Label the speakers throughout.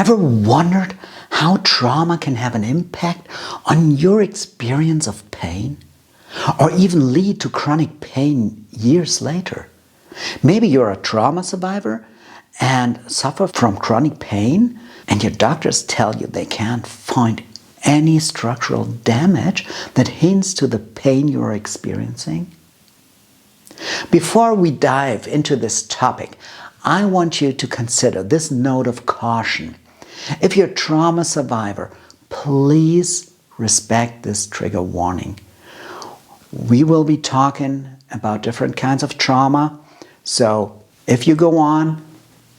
Speaker 1: Ever wondered how trauma can have an impact on your experience of pain? Or even lead to chronic pain years later? Maybe you're a trauma survivor and suffer from chronic pain, and your doctors tell you they can't find any structural damage that hints to the pain you're experiencing. Before we dive into this topic, I want you to consider this note of caution. If you're a trauma survivor, please respect this trigger warning. We will be talking about different kinds of trauma, so if you go on,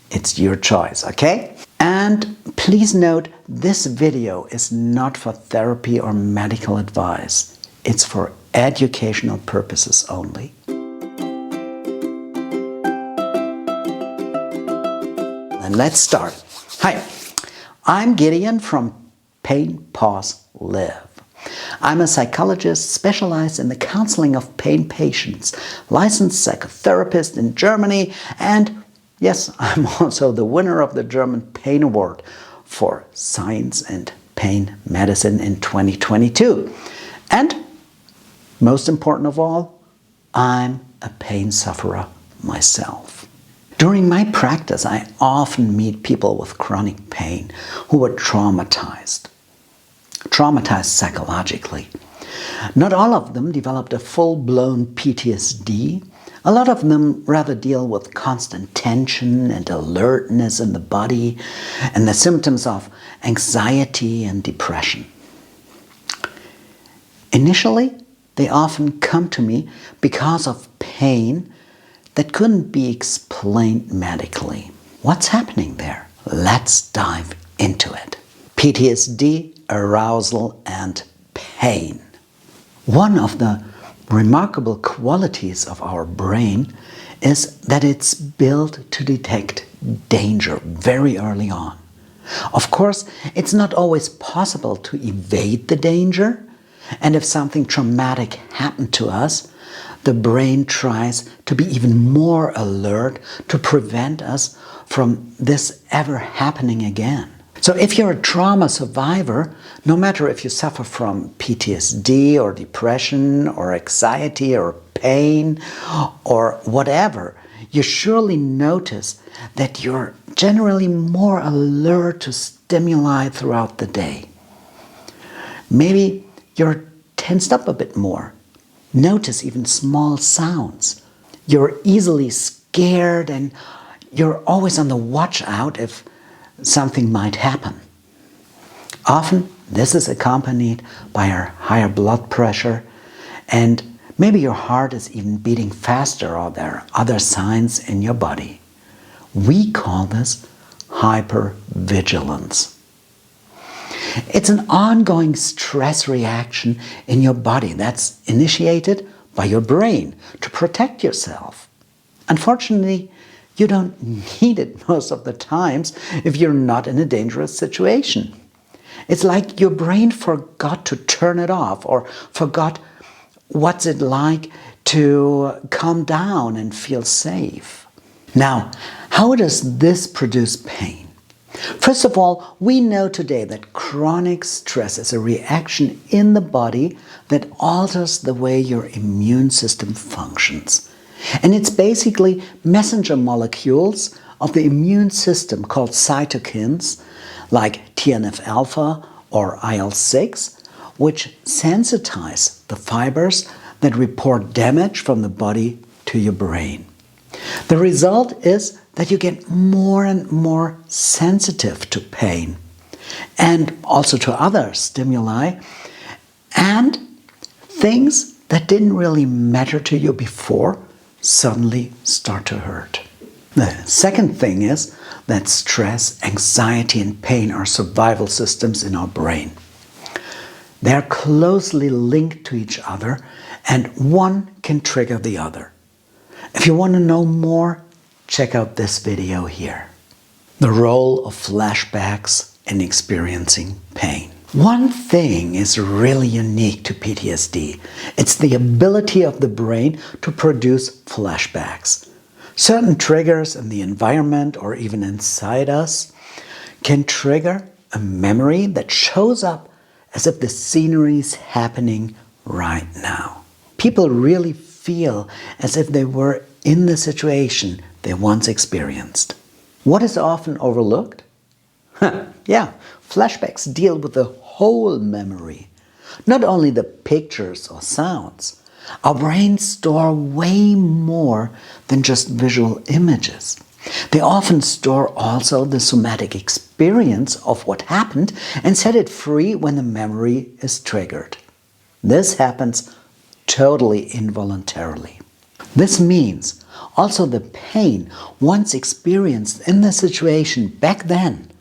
Speaker 1: it's your choice, okay? And please note, this video is not for therapy or medical advice. It's for educational purposes only. And let's start. Hi, I'm Gideon from Pain.PAUSE.LIVE. I'm a psychologist specialized in the counseling of pain patients, licensed psychotherapist in Germany, and yes, I'm also the winner of the German Pain Award for Science and Pain Medicine in 2022. And most important of all, I'm a pain sufferer myself. During my practice, I often meet people with chronic pain who are traumatized psychologically. Not all of them developed a full-blown PTSD. A lot of them rather deal with constant tension and alertness in the body and the symptoms of anxiety and depression. Initially, they often come to me because of pain that couldn't be explained medically. What's happening there? Let's dive into it. PTSD, arousal, and pain. One of the remarkable qualities of our brain is that it's built to detect danger very early on. Of course, it's not always possible to evade the danger, and if something traumatic happened to us, the brain tries to be even more alert to prevent us from this ever happening again. So if you're a trauma survivor, no matter if you suffer from PTSD or depression or anxiety or pain or whatever, you surely notice that you're generally more alert to stimuli throughout the day. Maybe you're tensed up a bit more. Notice even small sounds. You're easily scared and you're always on the watch out if something might happen. Often this is accompanied by a higher blood pressure, and maybe your heart is even beating faster, or there are other signs in your body. We call this hypervigilance. It's an ongoing stress reaction in your body that's initiated by your brain to protect yourself. Unfortunately, you don't need it most of the times if you're not in a dangerous situation. It's like your brain forgot to turn it off, or forgot what's it like to calm down and feel safe. Now, how does this produce pain? First of all, we know today that chronic stress is a reaction in the body that alters the way your immune system functions. And it's basically messenger molecules of the immune system called cytokines, like TNF-alpha or IL-6, which sensitize the fibers that report damage from the body to your brain. The result is that you get more and more sensitive to pain and also to other stimuli, and things that didn't really matter to you before suddenly start to hurt. The second thing is that stress, anxiety, and pain are survival systems in our brain. They're closely linked to each other, and one can trigger the other. If you want to know more, check out this video here. The role of flashbacks in experiencing pain. One thing is really unique to PTSD. It's the ability of the brain to produce flashbacks. Certain triggers in the environment or even inside us can trigger a memory that shows up as if the scenery is happening right now. People really feel as if they were in the situation they once experienced. What is often overlooked? Yeah, flashbacks deal with the whole memory, not only the pictures or sounds. Our brains store way more than just visual images. They often store also the somatic experience of what happened and set it free when the memory is triggered. This happens totally involuntarily. This means also the pain once experienced in the situation back then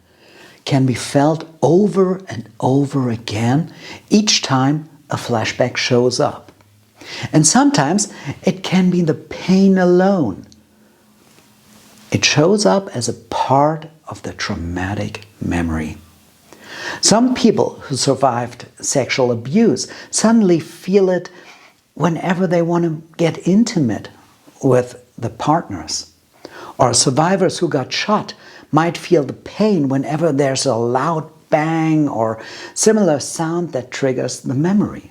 Speaker 1: can be felt over and over again each time a flashback shows up. And sometimes it can be the pain alone. It shows up as a part of the traumatic memory. Some people who survived sexual abuse suddenly feel it whenever they want to get intimate with the partners. Or survivors who got shot might feel the pain whenever there's a loud bang or similar sound that triggers the memory.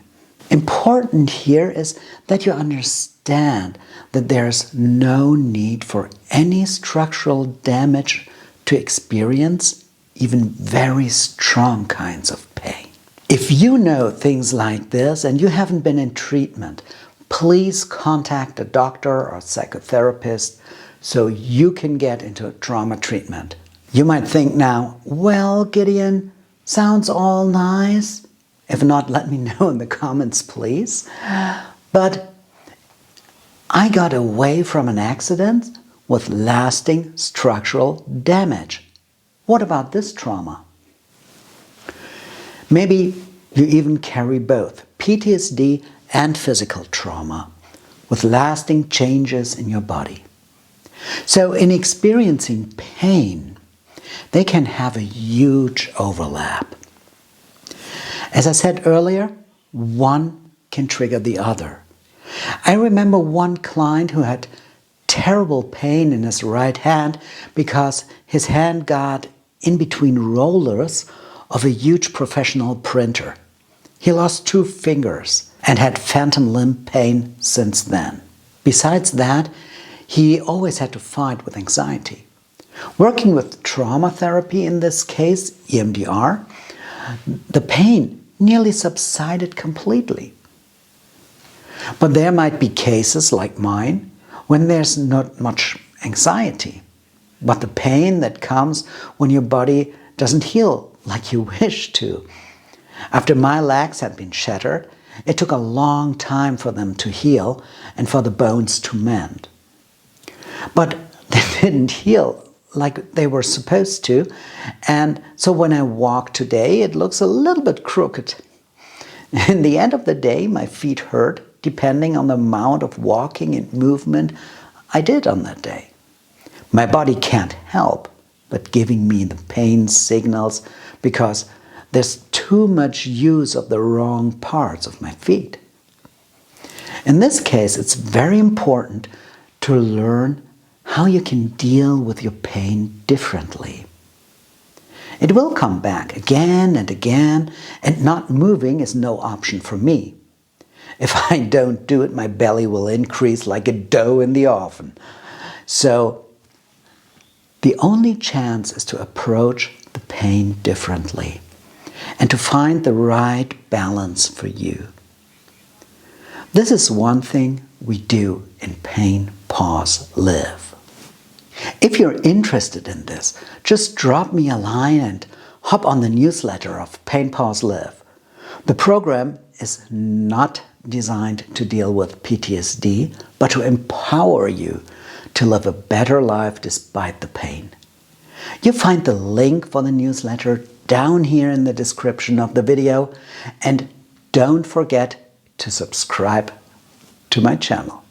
Speaker 1: Important here is that you understand that there's no need for any structural damage to experience even very strong kinds of pain. If you know things like this and you haven't been in treatment, please contact a doctor or psychotherapist so you can get into trauma treatment. You might think now, well, Gideon, sounds all nice. If not, let me know in the comments, please. But I got away from an accident with lasting structural damage. What about this trauma? Maybe you even carry both PTSD and physical trauma with lasting changes in your body. So in experiencing pain, they can have a huge overlap. As I said earlier, one can trigger the other. I remember one client who had terrible pain in his right hand because his hand got in between rollers of a huge professional printer. He lost 2 fingers and had phantom limb pain since then. Besides that, he always had to fight with anxiety. Working with trauma therapy in this case, EMDR, the pain nearly subsided completely. But there might be cases like mine when there's not much anxiety, but the pain that comes when your body doesn't heal like you wish to. After my legs had been shattered, it took a long time for them to heal and for the bones to mend. But they didn't heal like they were supposed to, and so when I walk today, it looks a little bit crooked. In the end of the day, my feet hurt depending on the amount of walking and movement I did on that day. My body can't help but giving me the pain signals because there's too much use of the wrong parts of my feet. In this case, it's very important to learn how you can deal with your pain differently. It will come back again and again, and not moving is no option for me. If I don't do it, my belly will increase like a dough in the oven. So the only chance is to approach the pain differently and to find the right balance for you. This is one thing we do in Pain, Pause, Live. If you're interested in this, just drop me a line and hop on the newsletter of Pain, Pause, Live. The program is not designed to deal with PTSD, but to empower you to live a better life despite the pain. You find the link for the newsletter down here in the description of the video, and don't forget to subscribe to my channel.